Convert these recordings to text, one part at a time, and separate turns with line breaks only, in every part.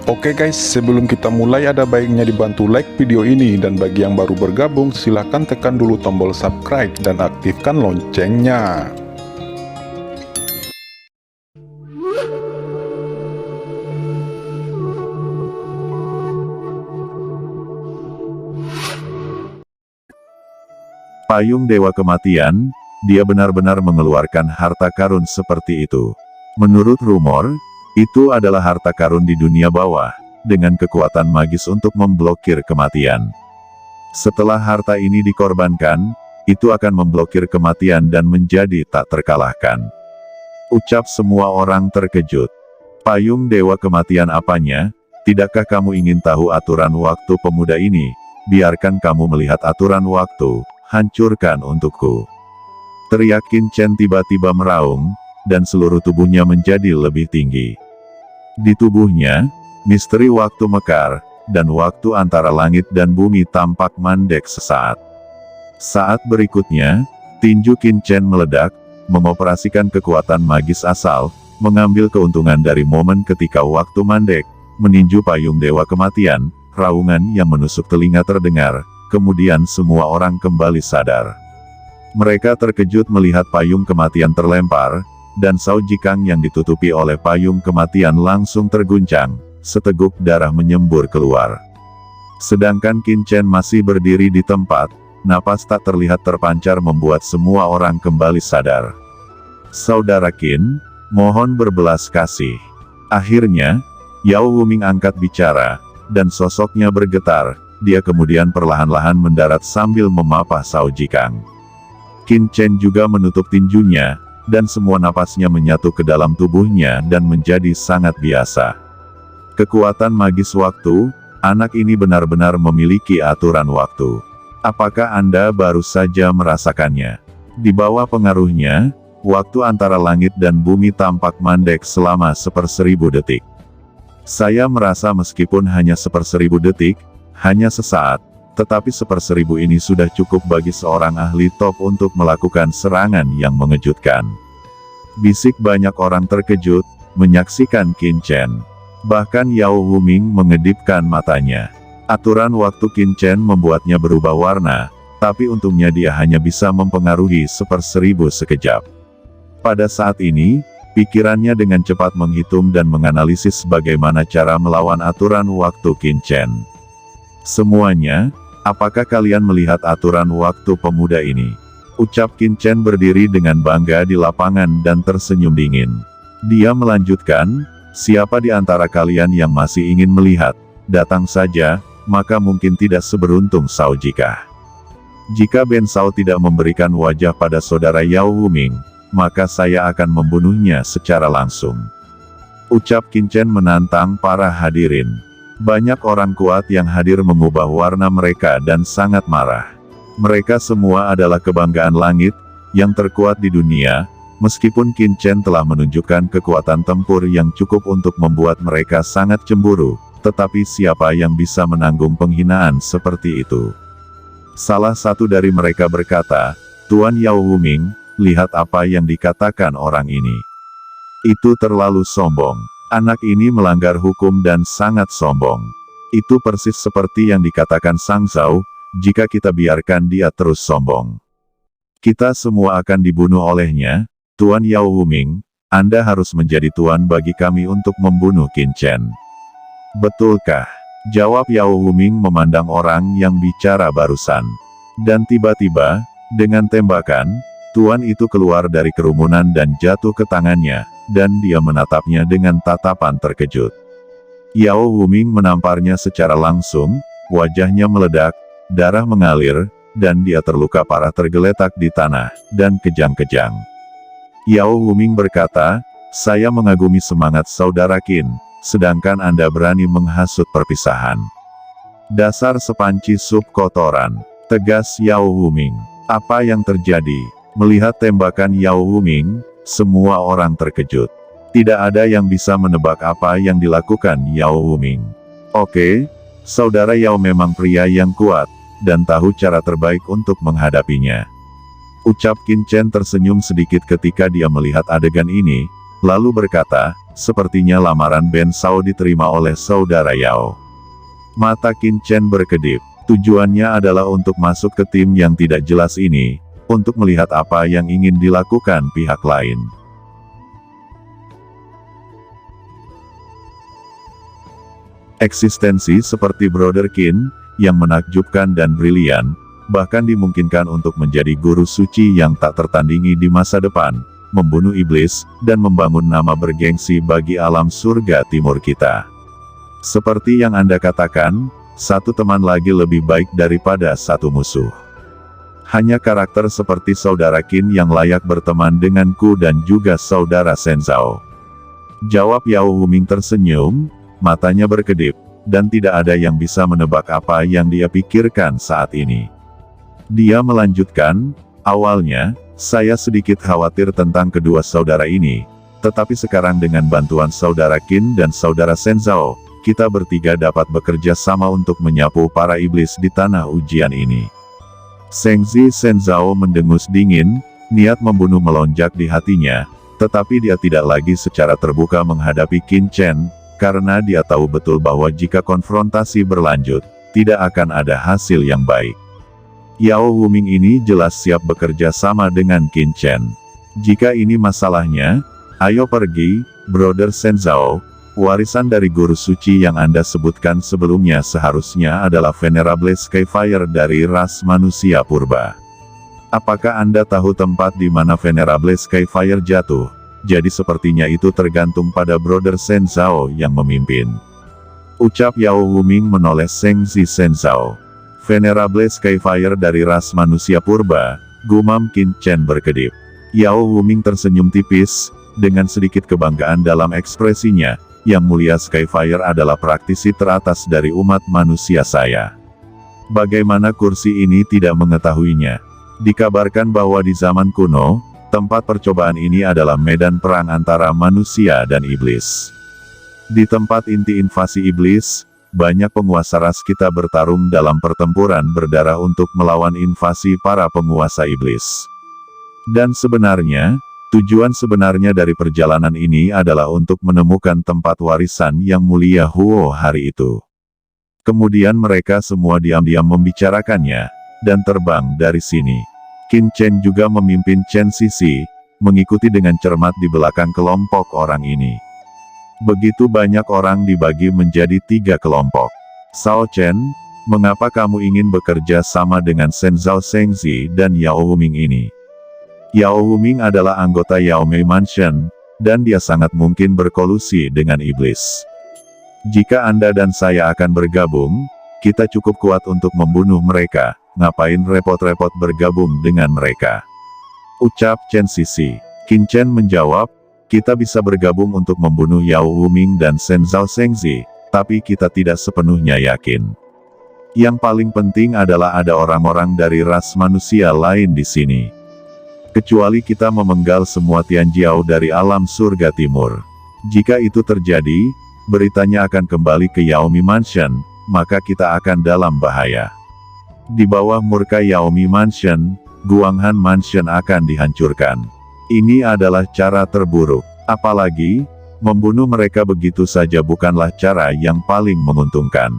Oke guys, sebelum kita mulai ada baiknya dibantu like video ini, dan bagi yang baru bergabung silahkan tekan dulu tombol subscribe dan aktifkan loncengnya.
Payung Dewa Kematian, dia benar-benar mengeluarkan harta karun seperti itu. Menurut rumor, itu adalah harta karun di dunia bawah, dengan kekuatan magis untuk memblokir kematian. Setelah harta ini dikorbankan, itu akan memblokir kematian dan menjadi tak terkalahkan. Ucap semua orang terkejut. Payung Dewa Kematian apanya? Tidakkah kamu ingin tahu aturan waktu pemuda ini? Biarkan kamu melihat aturan waktu, hancurkan untukku. Teriak Qin Chen tiba-tiba meraung, dan seluruh tubuhnya menjadi lebih tinggi. Di tubuhnya, misteri waktu mekar, dan waktu antara langit dan bumi tampak mandek sesaat. Saat berikutnya, tinju Qin Chen meledak, mengoperasikan kekuatan magis asal, mengambil keuntungan dari momen ketika waktu mandek, meninju Payung Dewa Kematian. Raungan yang menusuk telinga terdengar, kemudian semua orang kembali sadar. Mereka terkejut melihat Payung Kematian terlempar, dan Shao Jikang yang ditutupi oleh Payung Kematian langsung terguncang, seteguk darah menyembur keluar. Sedangkan Qin Chen masih berdiri di tempat, napas tak terlihat terpancar membuat semua orang kembali sadar. Saudara Qin, mohon berbelas kasih. Akhirnya, Yao Wuming angkat bicara, dan sosoknya bergetar, dia kemudian perlahan-lahan mendarat sambil memapah Shao Jikang. Qin Chen juga menutup tinjunya, dan semua napasnya menyatu ke dalam tubuhnya dan menjadi sangat biasa. Kekuatan magis waktu, anak ini benar-benar memiliki aturan waktu. Apakah Anda baru saja merasakannya? Di bawah pengaruhnya, waktu antara langit dan bumi tampak mandek selama 1/1000 detik. Saya merasa meskipun hanya 1/1000 detik, hanya sesaat, tetapi 1/1000 ini sudah cukup bagi seorang ahli top untuk melakukan serangan yang mengejutkan. Bisik banyak orang terkejut, menyaksikan Qin Chen. Bahkan Yao Wuming mengedipkan matanya. Aturan waktu Qin Chen membuatnya berubah warna, tapi untungnya dia hanya bisa mempengaruhi 1/1000 sekejap. Pada saat ini, pikirannya dengan cepat menghitung dan menganalisis bagaimana cara melawan aturan waktu Qin Chen. Semuanya, apakah kalian melihat aturan waktu pemuda ini? Ucap Qin Chen berdiri dengan bangga di lapangan dan tersenyum dingin. Dia melanjutkan, siapa di antara kalian yang masih ingin melihat? Datang saja, maka mungkin tidak seberuntung Shao Jika. Jika Ben Shao tidak memberikan wajah pada saudara Yao Wuming, maka saya akan membunuhnya secara langsung. Ucap Qin Chen menantang para hadirin. Banyak orang kuat yang hadir mengubah warna mereka dan sangat marah. Mereka semua adalah kebanggaan langit, yang terkuat di dunia, meskipun Qin Chen telah menunjukkan kekuatan tempur yang cukup untuk membuat mereka sangat cemburu, tetapi siapa yang bisa menanggung penghinaan seperti itu? Salah satu dari mereka berkata, Tuan Yao Wuming, lihat apa yang dikatakan orang ini. Itu terlalu sombong. Anak ini melanggar hukum dan sangat sombong. Itu persis seperti yang dikatakan Sang Zhao, jika kita biarkan dia terus sombong, kita semua akan dibunuh olehnya. Tuan Yao Wuming, Anda harus menjadi tuan bagi kami untuk membunuh Qin Chen. Betulkah? Jawab Yao Wuming memandang orang yang bicara barusan. Dan tiba-tiba, dengan tembakan, tuan itu keluar dari kerumunan dan jatuh ke tangannya, dan dia menatapnya dengan tatapan terkejut. Yao Wuming menamparnya secara langsung, wajahnya meledak, darah mengalir, dan dia terluka parah tergeletak di tanah, dan kejang-kejang. Yao Wuming berkata, saya mengagumi semangat saudara Qin, sedangkan Anda berani menghasut perpisahan. Dasar sepanci sup kotoran, tegas Yao Wuming. Apa yang terjadi? Melihat tembakan Yao Wuming, semua orang terkejut. Tidak ada yang bisa menebak apa yang dilakukan Yao Wuming. Oke, saudara Yao memang pria yang kuat, dan tahu cara terbaik untuk menghadapinya. Ucap Qin Chen tersenyum sedikit ketika dia melihat adegan ini, lalu berkata, sepertinya lamaran Ben Sao diterima oleh saudara Yao. Mata Qin Chen berkedip. Tujuannya adalah untuk masuk ke tim yang tidak jelas ini, untuk melihat apa yang ingin dilakukan pihak lain. Eksistensi seperti Brother Qin, yang menakjubkan dan brilian, bahkan dimungkinkan untuk menjadi guru suci yang tak tertandingi di masa depan, membunuh iblis, dan membangun nama bergengsi bagi alam surga timur kita. Seperti yang Anda katakan, satu teman lagi lebih baik daripada satu musuh. Hanya karakter seperti saudara Qin yang layak berteman denganku dan juga saudara Shen Zhao. Jawab Yao Wuming tersenyum, matanya berkedip, dan tidak ada yang bisa menebak apa yang dia pikirkan saat ini. Dia melanjutkan, awalnya, saya sedikit khawatir tentang kedua saudara ini, tetapi sekarang dengan bantuan saudara Qin dan saudara Shen Zhao, kita bertiga dapat bekerja sama untuk menyapu para iblis di tanah ujian ini. Sengzi Shen Zhao mendengus dingin, niat membunuh melonjak di hatinya, tetapi dia tidak lagi secara terbuka menghadapi Qin Chen, karena dia tahu betul bahwa jika konfrontasi berlanjut, tidak akan ada hasil yang baik. Yao Wuming ini jelas siap bekerja sama dengan Qin Chen. Jika ini masalahnya, ayo pergi, Brother Shen Zhao. Warisan dari guru suci yang Anda sebutkan sebelumnya seharusnya adalah Venerable Skyfire dari ras manusia purba. Apakah Anda tahu tempat di mana Venerable Skyfire jatuh? Jadi sepertinya itu tergantung pada Brother Shen Zhao yang memimpin. Ucap Yao Wuming menoleh Sengzi Shen Zhao. Venerable Skyfire dari ras manusia purba, gumam Qin Chen berkedip. Yao Wuming tersenyum tipis, dengan sedikit kebanggaan dalam ekspresinya. Yang mulia Skyfire adalah praktisi teratas dari umat manusia saya. Bagaimana kursi ini tidak mengetahuinya? Dikabarkan bahwa di zaman kuno, tempat percobaan ini adalah medan perang antara manusia dan iblis. Di tempat inti invasi iblis, banyak penguasa ras kita bertarung dalam pertempuran berdarah untuk melawan invasi para penguasa iblis. Dan sebenarnya, tujuan sebenarnya dari perjalanan ini adalah untuk menemukan tempat warisan yang mulia Huo hari itu. Kemudian mereka semua diam-diam membicarakannya, dan terbang dari sini. Qin Chen juga memimpin Chen Sisi, mengikuti dengan cermat di belakang kelompok orang ini. Begitu banyak orang dibagi menjadi 3 kelompok. Sao Chen, mengapa kamu ingin bekerja sama dengan Shen Zhao Sengzi dan Yao Wuming ini? Yao Wuming adalah anggota Yao Mei Mansion, dan dia sangat mungkin berkolusi dengan iblis. Jika Anda dan saya akan bergabung, kita cukup kuat untuk membunuh mereka, ngapain repot-repot bergabung dengan mereka? Ucap Chen Sisi. Qin Chen menjawab, kita bisa bergabung untuk membunuh Yao Wuming dan Shen Zhao Sengzi, tapi kita tidak sepenuhnya yakin. Yang paling penting adalah ada orang-orang dari ras manusia lain di sini. Kecuali kita memenggal semua Tianjiao dari alam surga timur. Jika itu terjadi, beritanya akan kembali ke Yaomi Mansion, maka kita akan dalam bahaya. Di bawah murka Yaomi Mansion, Guanghan Mansion akan dihancurkan. Ini adalah cara terburuk. Apalagi, membunuh mereka begitu saja bukanlah cara yang paling menguntungkan.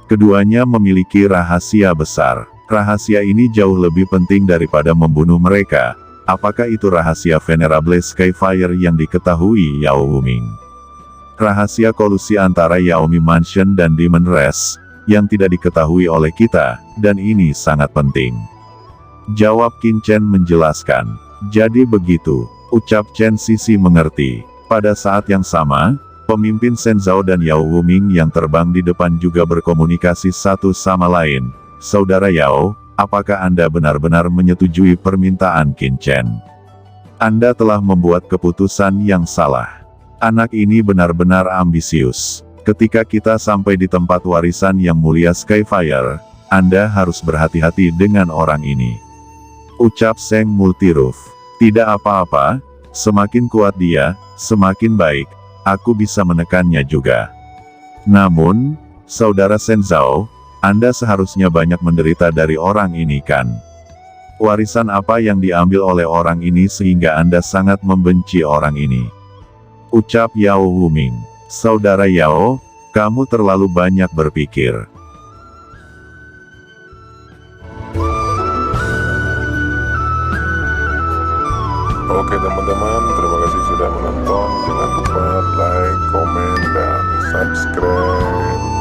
Keduanya memiliki rahasia besar. Rahasia ini jauh lebih penting daripada membunuh mereka. Apakah itu rahasia Venerable Skyfire yang diketahui Yao Wuming? Rahasia kolusi antara Yaomi Mansion dan Demon Race, yang tidak diketahui oleh kita, dan ini sangat penting. Jawab Qin Chen menjelaskan. Jadi begitu, ucap Chen Sisi mengerti. Pada saat yang sama, pemimpin Shen Zhao dan Yao Wuming yang terbang di depan juga berkomunikasi satu sama lain. Saudara Yao, apakah Anda benar-benar menyetujui permintaan Qin Chen? Anda telah membuat keputusan yang salah. Anak ini benar-benar ambisius. Ketika kita sampai di tempat warisan yang mulia Skyfire, Anda harus berhati-hati dengan orang ini. Ucap Seng Multiroof. Tidak apa-apa, semakin kuat dia, semakin baik, aku bisa menekannya juga. Namun, saudara Shen Zhao, Anda seharusnya banyak menderita dari orang ini kan? Warisan apa yang diambil oleh orang ini sehingga Anda sangat membenci orang ini? Ucap Yao Wuming. Saudara Yao, kamu terlalu banyak berpikir.
Oke teman-teman, terima kasih sudah menonton. Jangan lupa like, komen, dan subscribe.